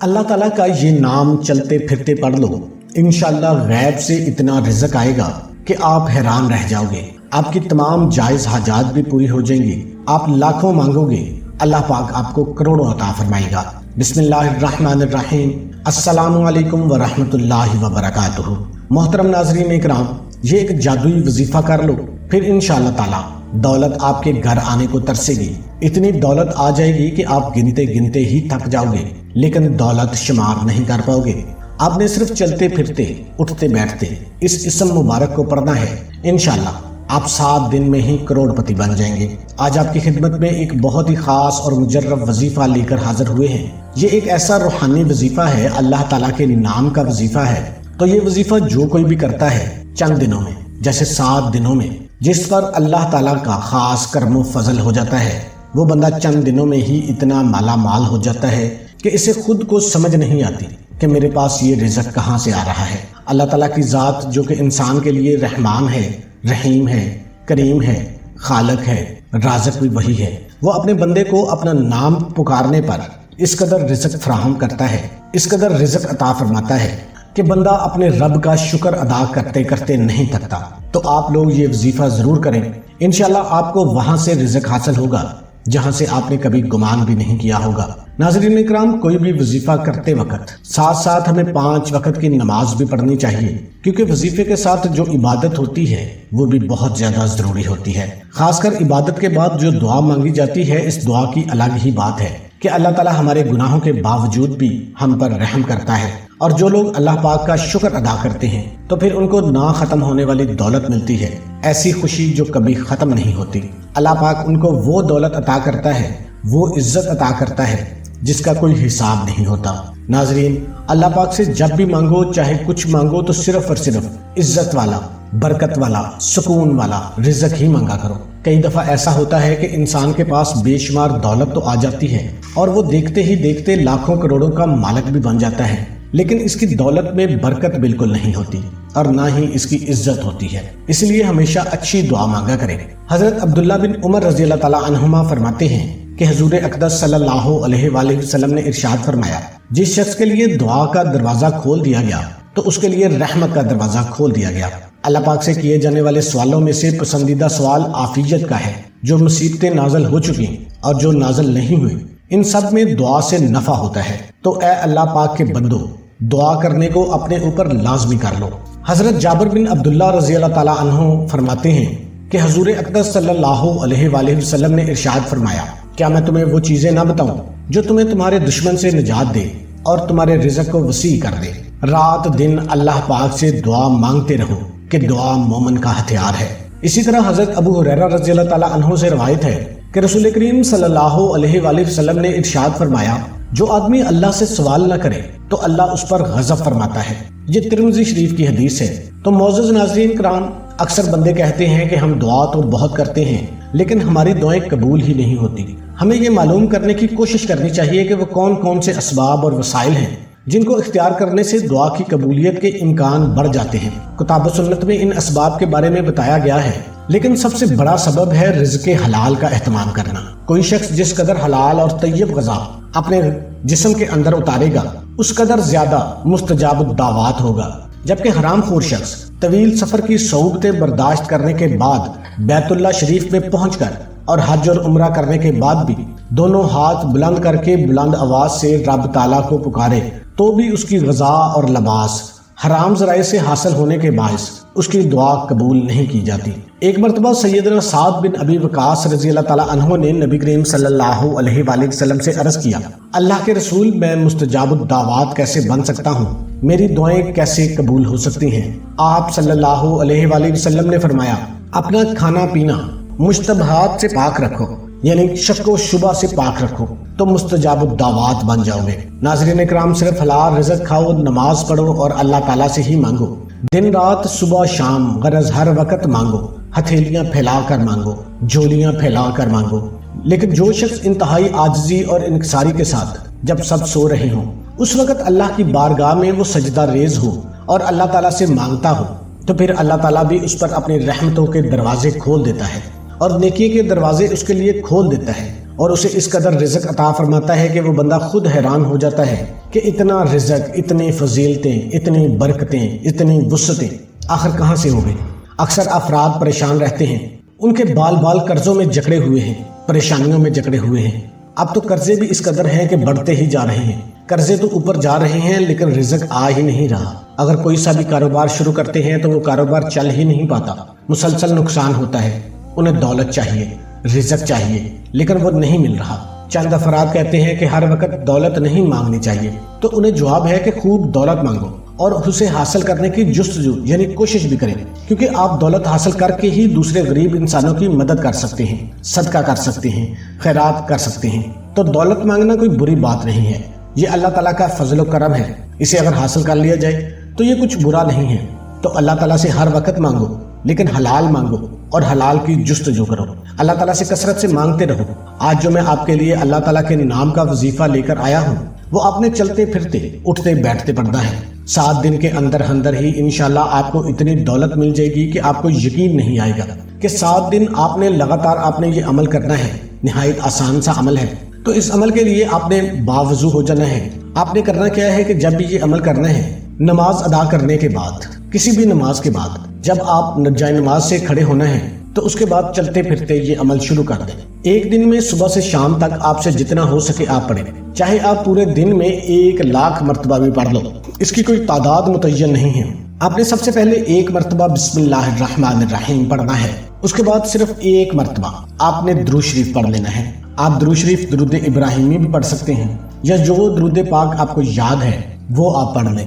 اللہ تعالیٰ کا یہ نام چلتے پھرتے پڑھ لو، انشاءاللہ غیب سے اتنا رزق آئے گا کہ آپ حیران رہ جاؤ گے۔ آپ کی تمام جائز حاجات بھی پوری ہو جائیں گی۔ آپ لاکھوں مانگو گے، اللہ پاک آپ کو کروڑوں عطا فرمائے گا۔ بسم اللہ الرحمن الرحیم۔ السلام علیکم ورحمۃ اللہ وبرکاتہ۔ محترم ناظرین اکرام، یہ ایک جادوئی وظیفہ کر لو، پھر انشاءاللہ تعالی دولت آپ کے گھر آنے کو ترسے گی۔ اتنی دولت آ جائے گی کہ آپ گنتے گنتے ہی تھک جاؤ گے، لیکن دولت شمار نہیں کر پاؤ گے۔ آپ نے صرف چلتے پھرتے اٹھتے بیٹھتے اس اسم مبارک کو پڑھنا ہے، انشاءاللہ آپ 7 دن میں ہی کروڑ پتی بن جائیں گے۔ آج آپ کی خدمت میں ایک بہت ہی خاص اور مجرب وظیفہ لے کر حاضر ہوئے ہیں۔ یہ ایک ایسا روحانی وظیفہ ہے، اللہ تعالیٰ کے نام کا وظیفہ ہے۔ تو یہ وظیفہ جو کوئی بھی کرتا ہے چند دنوں میں، جیسے 7 دنوں میں، جس پر اللہ تعالیٰ کا خاص کرم و فضل ہو جاتا ہے، وہ بندہ چند دنوں میں ہی اتنا مالا مال ہو جاتا ہے کہ اسے خود کو سمجھ نہیں آتی کہ میرے پاس یہ رزق کہاں سے آ رہا ہے۔ اللہ تعالیٰ کی ذات جو کہ انسان کے لیے رحمان ہے، رحیم ہے، کریم ہے، خالق ہے، رازق بھی وہی ہے، وہ اپنے بندے کو اپنا نام پکارنے پر اس قدر رزق فراہم کرتا ہے، اس قدر رزق عطا فرماتا ہے کہ بندہ اپنے رب کا شکر ادا کرتے کرتے نہیں تھکتا۔ تو آپ لوگ یہ وظیفہ ضرور کریں، انشاءاللہ آپ کو وہاں سے رزق حاصل ہوگا جہاں سے آپ نے کبھی گمان بھی نہیں کیا ہوگا۔ ناظرین اکرام، کوئی بھی وظیفہ کرتے وقت ساتھ ساتھ ہمیں 5 وقت کی نماز بھی پڑھنی چاہیے، کیونکہ وظیفے کے ساتھ جو عبادت ہوتی ہے وہ بھی بہت زیادہ ضروری ہوتی ہے۔ خاص کر عبادت کے بعد جو دعا مانگی جاتی ہے، اس دعا کی الگ ہی بات ہے کہ اللہ تعالیٰ ہمارے گناہوں کے باوجود بھی ہم پر رحم کرتا ہے، اور جو لوگ اللہ پاک کا شکر ادا کرتے ہیں تو پھر ان کو نہ ختم ہونے والی دولت ملتی ہے، ایسی خوشی جو کبھی ختم نہیں ہوتی۔ اللہ پاک ان کو وہ دولت عطا کرتا ہے، وہ عزت عطا کرتا ہے جس کا کوئی حساب نہیں ہوتا۔ ناظرین، اللہ پاک سے جب بھی مانگو، چاہے کچھ مانگو، تو صرف اور صرف عزت والا، برکت والا، سکون والا رزق ہی مانگا کرو۔ کئی دفعہ ایسا ہوتا ہے کہ انسان کے پاس بے شمار دولت تو آ جاتی ہے اور وہ دیکھتے ہی دیکھتے لاکھوں کروڑوں کا مالک بھی بن جاتا ہے، لیکن اس کی دولت میں برکت بالکل نہیں ہوتی اور نہ ہی اس کی عزت ہوتی ہے۔ اس لیے ہمیشہ اچھی دعا مانگا کریں۔ حضرت عبداللہ بن عمر رضی اللہ تعالیٰ عنہما فرماتے ہیں کہ حضور اقدس صلی اللہ علیہ وآلہ وسلم نے ارشاد فرمایا، جس شخص کے لیے دعا کا دروازہ کھول دیا گیا تو اس کے لیے رحمت کا دروازہ کھول دیا گیا۔ اللہ پاک سے کیے جانے والے سوالوں میں سے پسندیدہ سوال عافیت کا ہے، جو مصیبتیں نازل ہو چکی اور جو نازل نہیں ہوئی، ان سب میں دعا سے نفع ہوتا ہے۔ تو اے اللہ پاک کے بندو، دعا کرنے کو اپنے اوپر لازمی کر لو۔ حضرت جابر بن عبداللہ رضی اللہ تعالیٰ عنہ فرماتے ہیں کہ حضور اقدس صلی اللہ علیہ وآلہ وسلم نے ارشاد فرمایا، کیا میں تمہیں وہ چیزیں نہ بتاؤں جو تمہیں تمہارے دشمن سے نجات دے اور تمہارے رزق کو وسیع کر دے؟ رات دن اللہ پاک سے دعا مانگتے رہو کہ دعا مومن کا ہتھیار ہے۔ اسی طرح حضرت ابو ہریرہ رضی اللہ تعالیٰ عنہ سے روایت ہے کہ رسول کریم صلی اللہ علیہ وآلہ وسلم نے ارشاد فرمایا، جو آدمی اللہ سے سوال نہ کرے تو اللہ اس پر غضب فرماتا ہے۔ یہ ترمذی شریف کی حدیث ہے۔ تو معزز ناظرین کرام، اکثر بندے کہتے ہیں کہ ہم دعا تو بہت کرتے ہیں لیکن ہماری دعائیں قبول ہی نہیں ہوتی۔ ہمیں یہ معلوم کرنے کی کوشش کرنی چاہیے کہ وہ کون کون سے اسباب اور وسائل ہیں جن کو اختیار کرنے سے دعا کی قبولیت کے امکان بڑھ جاتے ہیں۔ کتاب و سنت میں ان اسباب کے بارے میں بتایا گیا ہے، لیکن سب سے بڑا سبب ہے رزق حلال کا اہتمام کرنا۔ کوئی شخص جس قدر حلال اور طیب غذا اپنے جسم کے اندر اتارے گا، اس قدر زیادہ مستجاب الدعوات ہوگا، جبکہ حرام خور شخص طویل سفر کی صعوبتیں برداشت کرنے کے بعد بیت اللہ شریف میں پہنچ کر اور حج اور عمرہ کرنے کے بعد بھی دونوں ہاتھ بلند کر کے بلند آواز سے رب تعالیٰ کو پکارے تو بھی اس کی غذا اور لباس حرام ذرائع سے حاصل ہونے کے باعث اس کی دعا قبول نہیں کی جاتی۔ ایک مرتبہ سیدنا سعد بن ابی وقاص رضی اللہ تعالیٰ عنہ نے نبی کریم صلی اللہ علیہ وآلہ وسلم سے عرض کیا، اللہ کے رسول، میں مستجاب الدعوات کیسے بن سکتا ہوں؟ میری دعائیں کیسے قبول ہو سکتی ہیں؟ آپ صلی اللہ علیہ وآلہ وسلم نے فرمایا، اپنا کھانا پینا مشتبہات سے پاک رکھو، یعنی شک و شبہ سے پاک رکھو، تو مستجاب الدعوات بن جاؤ گے۔ ناظرین اکرام، صرف حلال رزق کھاؤ، نماز پڑھو اور اللہ تعالیٰ سے ہی مانگو، دن رات صبح شام، غرض ہر وقت مانگو، ہتھیلیاں پھیلا کر مانگو، جھولیاں پھیلا کر مانگو۔ لیکن جو شخص انتہائی عاجزی اور انکساری کے ساتھ جب سب سو رہے ہوں، اس وقت اللہ کی بارگاہ میں وہ سجدہ ریز ہو اور اللہ تعالیٰ سے مانگتا ہو، تو پھر اللہ تعالیٰ بھی اس پر اپنی رحمتوں کے دروازے کھول دیتا ہے اور نیکی کے دروازے اس کے لیے کھول دیتا ہے اور اسے اس قدر رزق عطا فرماتا ہے کہ وہ بندہ خود حیران ہو جاتا ہے کہ اتنا رزق، اتنی فضیلتیں، اتنی برکتیں، اتنی وسعتیں آخر کہاں سے ہو گئی۔ اکثر افراد پریشان رہتے ہیں، ان کے بال بال قرضوں میں جکڑے ہوئے ہیں، پریشانیوں میں جکڑے ہوئے ہیں۔ اب تو قرضے بھی اس قدر ہیں کہ بڑھتے ہی جا رہے ہیں، قرضے تو اوپر جا رہے ہیں لیکن رزق آ ہی نہیں رہا۔ اگر کوئی سا بھی کاروبار شروع کرتے ہیں تو وہ کاروبار چل ہی نہیں پاتا، مسلسل نقصان ہوتا ہے۔ انہیں دولت چاہیے، رزق چاہیے، لیکن وہ نہیں مل رہا۔ چند افراد کہتے ہیں کہ ہر وقت دولت نہیں مانگنی چاہیے، تو انہیں جواب ہے کہ خوب دولت مانگو اور اسے حاصل کرنے کی جستجو یعنی کوشش بھی کریں، کیونکہ آپ دولت حاصل کر کے ہی دوسرے غریب انسانوں کی مدد کر سکتے ہیں، صدقہ کر سکتے ہیں، خیرات کر سکتے ہیں۔ تو دولت مانگنا کوئی بری بات نہیں ہے، یہ اللہ تعالیٰ کا فضل و کرم ہے۔ اسے اگر حاصل کر لیا جائے تو یہ کچھ برا نہیں ہے۔ تو اللہ تعالیٰ سے ہر وقت مانگو، لیکن حلال مانگو اور حلال کی جستجو کرو۔ اللہ تعالیٰ سے کثرت سے مانگتے رہو۔ آج جو میں آپ کے لیے اللہ تعالیٰ کے نام کا وظیفہ لے کر آیا ہوں وہ آپ نے چلتے پھرتے اٹھتے بیٹھتے پڑھنا ہے۔ 7 دن کے اندر ہی انشاءاللہ آپ کو اتنی دولت مل جائے گی کہ آپ کو یقین نہیں آئے گا کہ 7 دن آپ نے لگاتار آپ نے یہ عمل کرنا ہے۔ نہایت آسان سا عمل ہے۔ تو اس عمل کے لیے آپ نے باوضو ہو جانا ہے۔ آپ نے کرنا کیا ہے کہ جب بھی یہ عمل کرنا ہے، نماز ادا کرنے کے بعد، کسی بھی نماز کے بعد جب آپ جائے نماز سے کھڑے ہونا ہے تو اس کے بعد چلتے پھرتے یہ عمل شروع کر دیں۔ ایک دن میں صبح سے شام تک آپ سے جتنا ہو سکے آپ پڑھیں، چاہے آپ پورے دن میں 1,00,000 مرتبہ بھی پڑھ لو، اس کی کوئی تعداد متعین نہیں ہے۔ آپ نے سب سے پہلے 1 مرتبہ بسم اللہ الرحمن الرحیم پڑھنا ہے، اس کے بعد صرف 1 مرتبہ آپ نے درود شریف پڑھ لینا ہے۔ آپ درود شریف درود ابراہیمی بھی پڑھ سکتے ہیں، یا جو درود پاک آپ کو یاد ہے وہ آپ پڑھ لیں،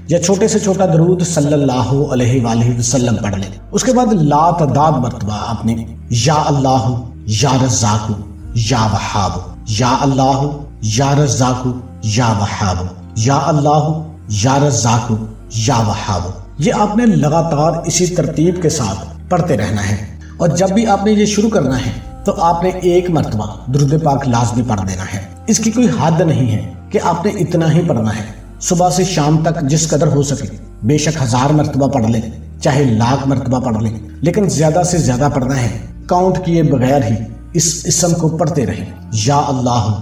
یا چھوٹے سے چھوٹا درود صلی اللہ علیہ وآلہ وسلم پڑھ لیں۔ اس کے بعد لا تعداد مرتبہ آپ نے یا اللہ یا رزاق یا وہاب، یا اللہ یا رزاق یا وہاب، یا اللہ یا رزاق یا وہاب، یہ آپ نے لگاتار اسی ترتیب کے ساتھ پڑھتے رہنا ہے۔ اور جب بھی آپ نے یہ شروع کرنا ہے تو آپ نے 1 مرتبہ درود پاک لازمی پڑھ دینا ہے۔ اس کی کوئی حد نہیں ہے کہ آپ نے اتنا ہی پڑھنا ہے، صبح سے شام تک جس قدر ہو سکے، بے شک 1000 مرتبہ پڑھ لیں، چاہے 1,00,000 مرتبہ پڑھ لیں، لیکن زیادہ سے زیادہ پڑھنا ہے، کاؤنٹ کیے بغیر ہی اس اسم کو پڑھتے رہیں، یا اللہ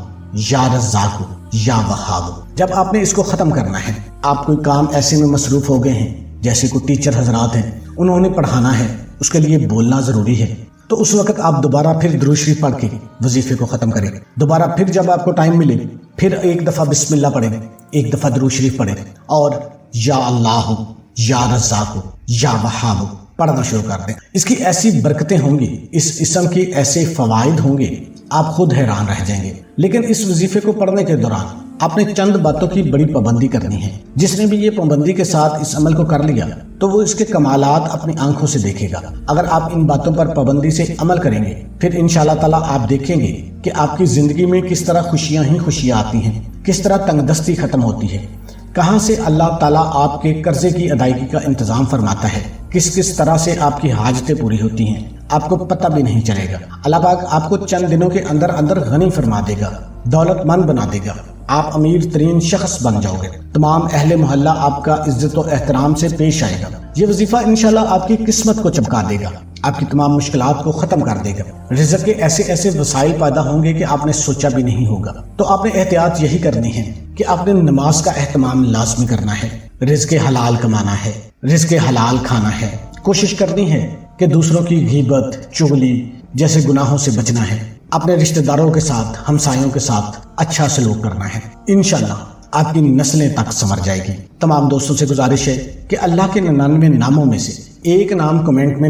یا رزاق یا وہاب۔ جب آپ نے اس کو ختم کرنا ہے، آپ کوئی کام ایسے میں مصروف ہو گئے ہیں جیسے کوئی ٹیچر حضرات ہیں، انہوں نے پڑھانا ہے، اس کے لیے بولنا ضروری ہے، تو اس وقت آپ دوبارہ پھر درود شریف پڑھ کے وظیفے کو ختم کریں۔ دوبارہ پھر جب آپ کو ٹائم ملے پھر 1 دفعہ بسم اللہ پڑھیں، 1 دفعہ درود شریف پڑھیں اور یا اللہ یا رزاق یا وہاب پڑھنا شروع کر دیں۔ اس کی ایسی برکتیں ہوں گی، اس اسم کی ایسے فوائد ہوں گے، آپ خود حیران رہ جائیں گے۔ لیکن اس وظیفے کو پڑھنے کے دوران آپ نے چند باتوں کی بڑی پابندی کرنی ہے۔ جس نے بھی یہ پابندی کے ساتھ اس عمل کو کر لیا تو وہ اس کے کمالات اپنی آنکھوں سے دیکھے گا۔ اگر آپ ان باتوں پر پابندی سے عمل کریں گے پھر انشاءاللہ تعالیٰ آپ دیکھیں گے کہ آپ کی زندگی میں کس طرح خوشیاں ہی خوشیاں آتی ہیں، کس طرح تنگ دستی ختم ہوتی ہے، کہاں سے اللہ تعالیٰ آپ کے قرضے کی ادائیگی کا انتظام فرماتا ہے، کس طرح سے آپ کی حاجتیں پوری ہوتی ہیں، آپ کو پتہ بھی نہیں چلے گا۔ اللہ پاک آپ کو چند دنوں کے اندر غنی فرما دے گا، دولت مند بنا دے گا، آپ امیر ترین شخص بن جاؤ گے، تمام اہل محلہ آپ کا عزت و احترام سے پیش آئے گا۔ یہ وظیفہ انشاءاللہ آپ کی قسمت کو چمکا دے گا، آپ کی تمام مشکلات کو ختم کر دے گا، رزق کے ایسے وسائل پیدا ہوں گے کہ آپ نے سوچا بھی نہیں ہوگا۔ تو آپ نے احتیاط یہی کرنی ہے کہ آپ نے نماز کا اہتمام لازمی کرنا ہے، رزق حلال کمانا ہے، رزق حلال کھانا ہے، کوشش کرنی ہے کہ دوسروں کی غیبت، چغلی جیسے گناہوں سے بچنا ہے، اپنے رشتہ داروں کے ساتھ، ہمسایوں کے ساتھ اچھا سلوک کرنا ہے۔ انشاءاللہ آپ کی نسلیں تک سنور جائے گی۔ تمام دوستوں سے گزارش ہے کہ اللہ کے 99 ناموں میں سے ایک نام کمنٹ میں